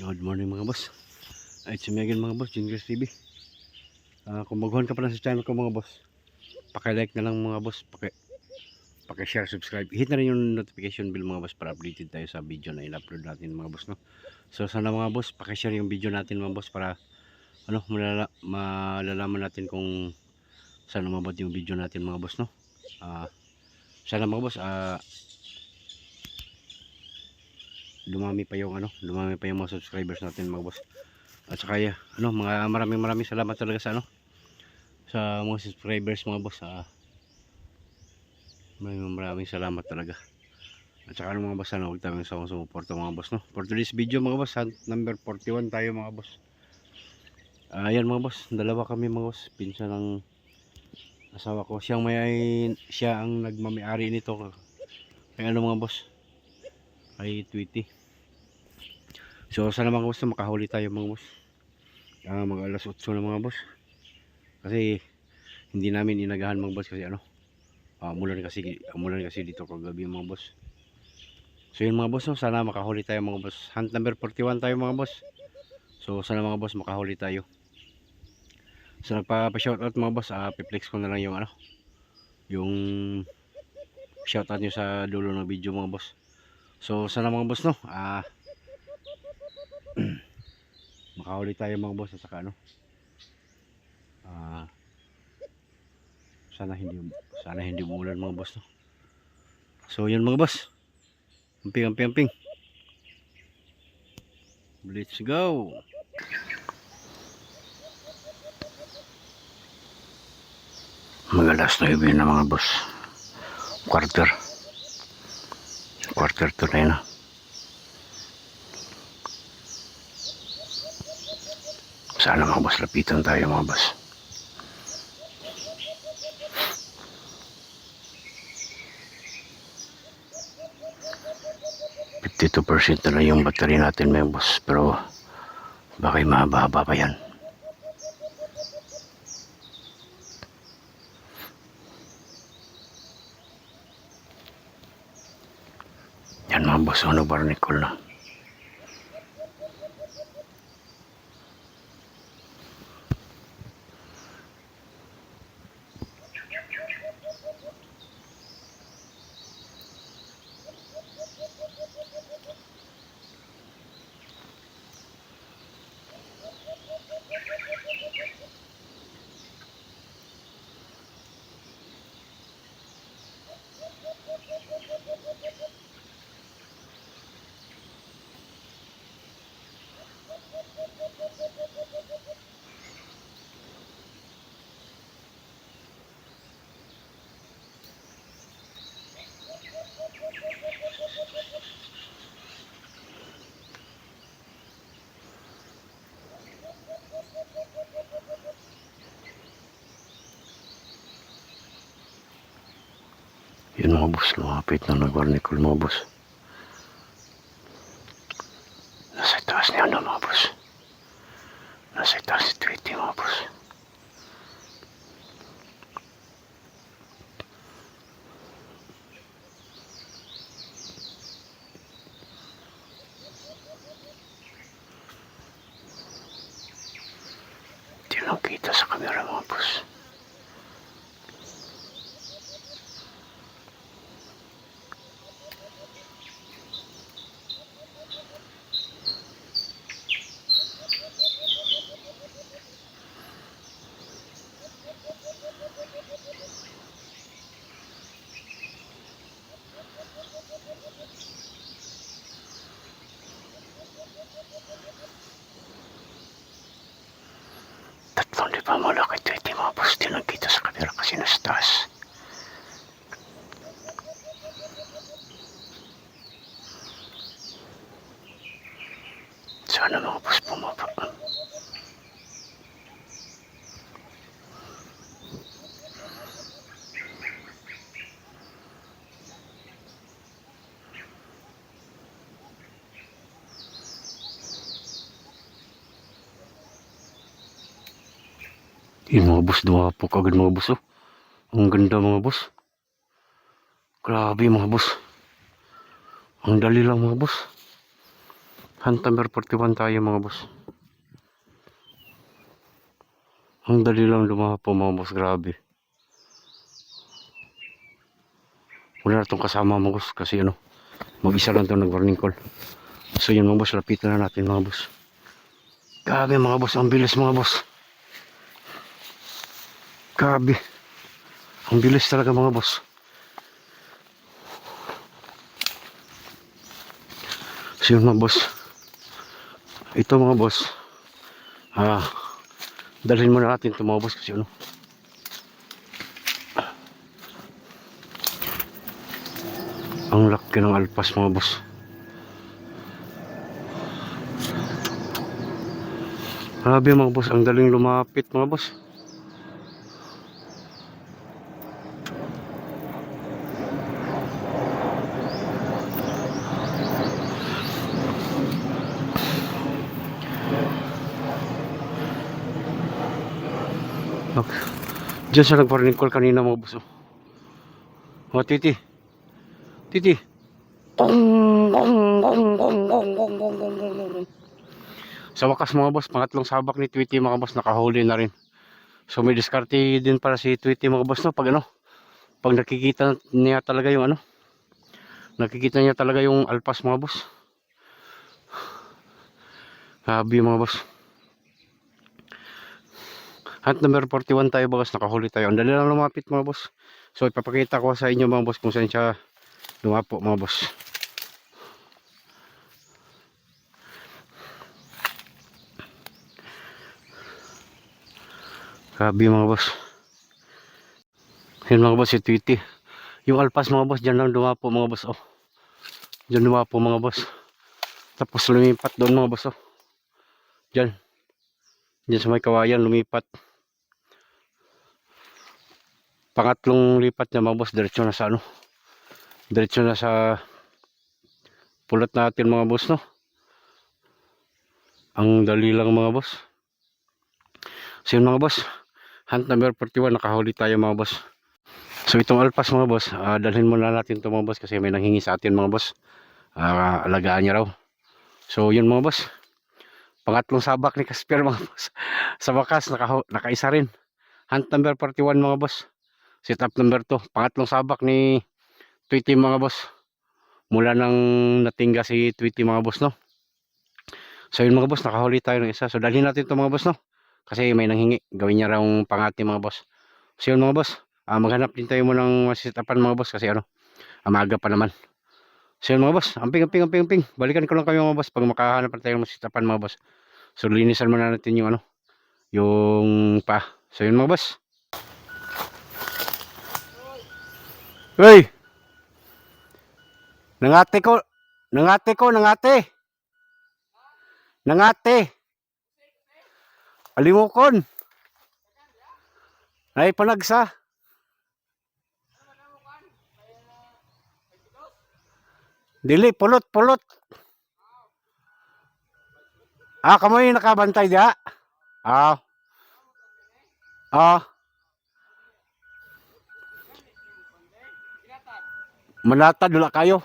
Good morning mga boss. Ay, si Megan mga boss, Jingers TV. Kung baguhan ka pa lang sa channel ko mga boss, paki-like na lang mga boss, paki-share, subscribe. Hit na rin yung notification bell mga boss para updated tayo sa video na in-upload natin mga boss, no? So sana mga boss, paki-share yung video natin mga boss para malalaman natin kung saan umabot yung video natin mga boss, no? Sana mga boss, dumami pa yung mga subscribers natin mga boss. At saka maraming salamat talaga sa mga subscribers mga boss. Maraming salamat talaga. At saka mga boss, huwag tayong sumuporta mga boss, no? For today's video mga boss, number 41 tayo mga boss. Ayan mga boss, dalawa kami mga boss, pinsan ng asawa ko. Siya ang nagmamay-ari nito. Kaya mga boss, ay Tweety. So sana mga boss, makahuli tayo mga boss. Mag alas 8 na mga boss. Kasi hindi namin inagahan mga boss kasi umulan kasi dito kagabi mga boss. So yun mga boss, sana makahuli tayo mga boss. Hunt number 41 tayo mga boss. So sana mga boss makahuli tayo. So nagpa-shoutout mga boss, piplex ko na lang yung shoutout nyo sa dulo ng video mga boss. So sana mga boss, no, makahuli tayo mga boss. At saka sana hindi umulan mga boss, no? So yun mga boss, amping. Let's go. Magalas 9 na mga boss, quarter to 9 na. Sana mga boss, lapitan tayo mga boss. %, na lang yung battery natin mga boss, pero baka mahaba pa yan. Yan mga boss, barnacle na. Yun mga boss, lumapit na nag-barnacle mga boss. Nasa taas niya mga boss. Nasa taas si Tweety mga boss. Hindi lang kita sa camera mga boss. Tatlong di pa malaki Tweety mga boss, di lang kita sa camera kasi nasa taas. Sana mga boss bumaba. Yung mga boss, dumapok agad mga boss. Ang ganda mga boss. Grabe mga boss. Ang dali lang mga boss. Hunt number 41 tayo mga boss. Ang dali lang lumapo mga boss, grabe. Wala na itong kasama mga boss kasi ano, mag-isa lang ito nag-warning call. So yun mga boss, lapitan na natin mga boss. Grabe mga boss, ang bilis mga boss. Grabe. Ang bilis talaga mga boss. So yun mga boss. Ito mga boss. Dalhin muna natin ito mga boss kasi ano. Ang laki ng alpas mga boss. Grabe mga boss, ang daling lumapit mga boss. Diyan siya nag-warning call kanina mga boss. Oh, Titi. Titi. Sa wakas mga boss, pangatlong sabak ni Tweety mga boss, nakahuli na rin. So may diskarte din para si Tweety mga boss, no? Pag ano, pag nakikita niya talaga yung ano, nakikita niya talaga yung alpas mga boss. Habi mga boss. Hunt number 41 tayo boss, nakahuli tayo. Ang dali lang lumapit mga boss. So ipapakita ko sa inyo mga boss kung saan siya lumapo mga boss. Habi mga boss. Yun mga boss, si Tweety. Yung alpas mga boss, dyan lang lumapo mga boss. Oh. Dyan lumapo mga boss. Tapos lumipat doon mga boss. Oh. Dyan. Dyan sa may kawayan lumipat. Pangatlong lipat niya mga boss, diretso na sa ano. Diretso na sa pulot natin mga boss, no. Ang dali lang mga boss. So yun mga boss, hunt number 41, nakahuli tayo mga boss. So itong alpas mga boss, dalhin muna natin ito mga boss kasi may nanghingi sa atin mga boss. Alagaan niya raw. So yun mga boss, pangatlong sabak ni Casper mga boss. Sa wakas nakaisa rin. Hunt number 41 mga boss. Set up number 2, pangatlong sabak ni Tweety mga boss. Mula nang natingga si Tweety mga boss, no. So yun mga boss, nakahuli tayo ng isa. So dalhin natin ito mga boss, no. Kasi may nanghingi, gawin niya raw pangati mga boss. So yun mga boss, maghanap din tayo mo ng masitapan mga boss kasi ano, amaga pa naman. So yun mga boss, amping. Balikan ko lang kayo mga boss pag makahanap na tayo ng masitapan mga boss. So linisan muna natin yung ano, yung pa. So yun mga boss. Hoy! Nangate. Alimokon. Ay panagsa. Dili, pulot. Kamoy nakabantay dia. Manatad wala kayo.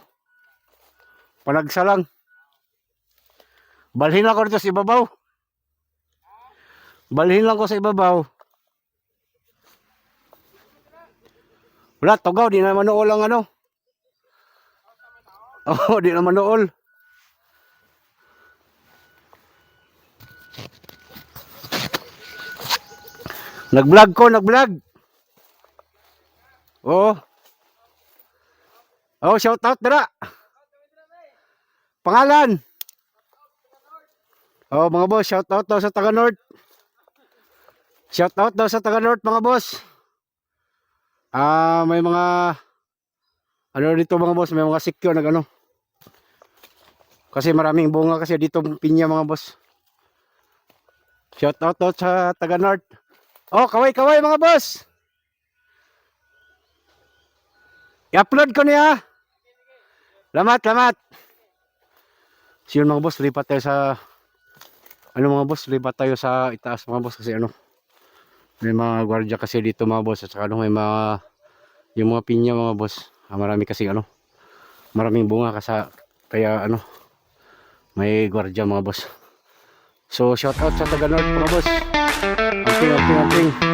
Panagsa lang. Balhin lang ko dito sa ibabaw. Wala, tugaw, di na manuol ang ano. Di na manuol. Nag-vlog. Shout out dira. Pangalan. Mga boss, shout out daw sa taga North. Mga boss. May mga ano dito mga boss, may mga sikyo nag ano. Kasi maraming bunga kasi dito pinya mga boss. Shout out daw sa taga North. Kaway mga boss. I-upload ko niya. Lamat. So yun mga boss, lipat tayo sa itaas mga boss kasi ano, may mga gwardiya kasi dito mga boss at saka ano, may mga yung mga pinya mga boss, marami kasi ano, maraming bunga kaya ano, May gwardiya mga boss. So shout out sa taga North mga boss. Amping.